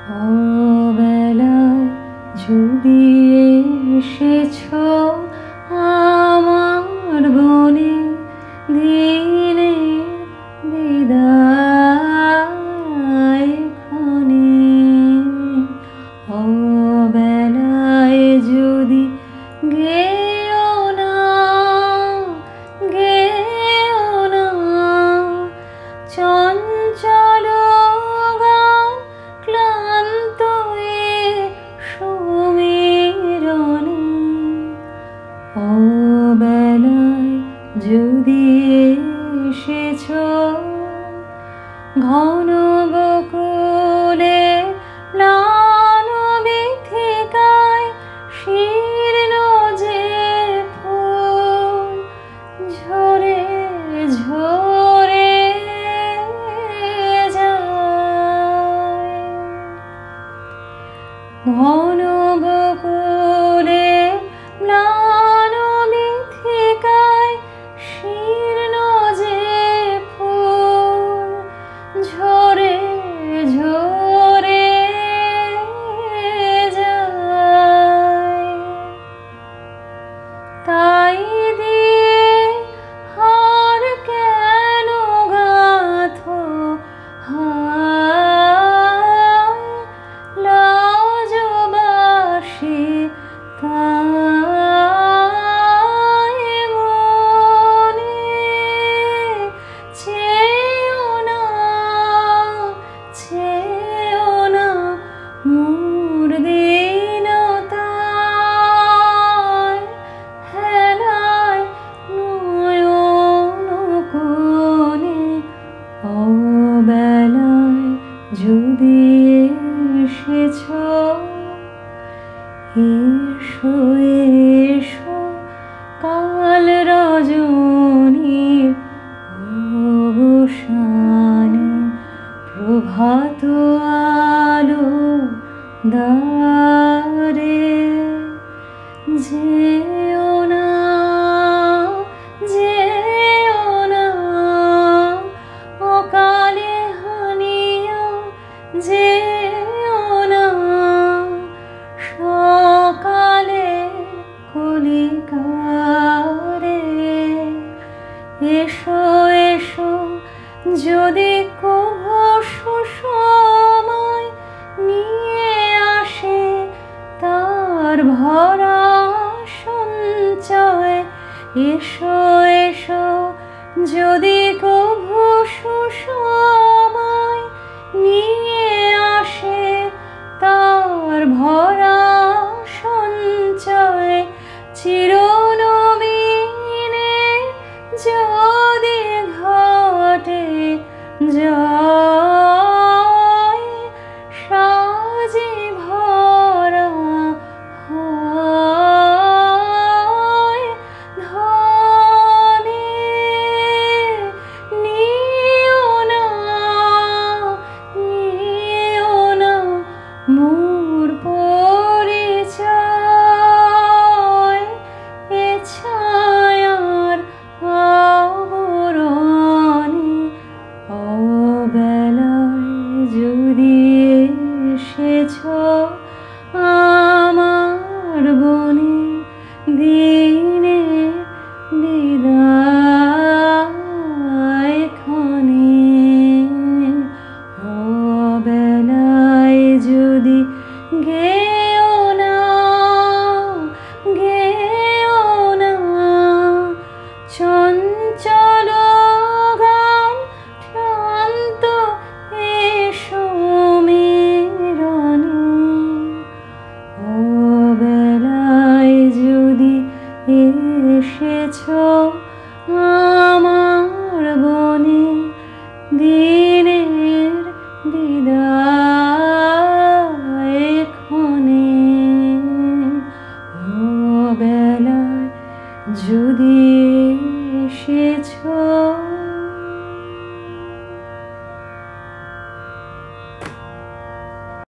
অবেলায় যদি এসেছো আমার বনে, দিনে বিদায় ক্ষণে। অবেলায় যদি গেও না, গেও না চঞ্চল গান ক্লান্ত এ সমীরণে। অবেলায় যদি এসেছো ঘন বকুলে ম্লান বীথিকায় শীর্ণ যে ফুল ঝরে ঝরে যায়। ঘন বকুলে ম্লান বীথিকায় শীর্ণ যে ফুল ঝরে ঝরে যায়। তাই দিয়ে হার কেন গাঁথো হায় লাজবাসী তাই মনে। চেয়েও না, চেয়েও না মোর দীনতায়, হেলায় নয়ন কোণে। অবেলায় যদি এসেছো এসো এসো কাল রজনীর অবসানে প্রভাত আলো দ্বারে। যেও না, যেও না অকালে হানিয়া, যেও না সকালে কলিকারে। এসো এসো যদি কভু সুসময় নিয়ে আসে তার ভরা সঞ্চয়। এসো এসো যদি কভু সুসময় নিয়ে আসে তার ভরা সঞ্চয়। চিরনবীনে যদি ঘটে জয়, সাজি ভরা হয় ধনে। নিও না, নিও না মোর পরিচয় এ ছায়ার আবরণে। অবেলায় যদি এসেছো আমার বনে, দিনে বিদায় ক্ষণে। অবেলায় যদি গেও না, গেও না চঞ্চল গান ক্লান্ত এ সমীরণে। অবেলায় যদি এসেছো আমার বনে, দিনের বিদায় ক্ষণে। অবেলায় যদি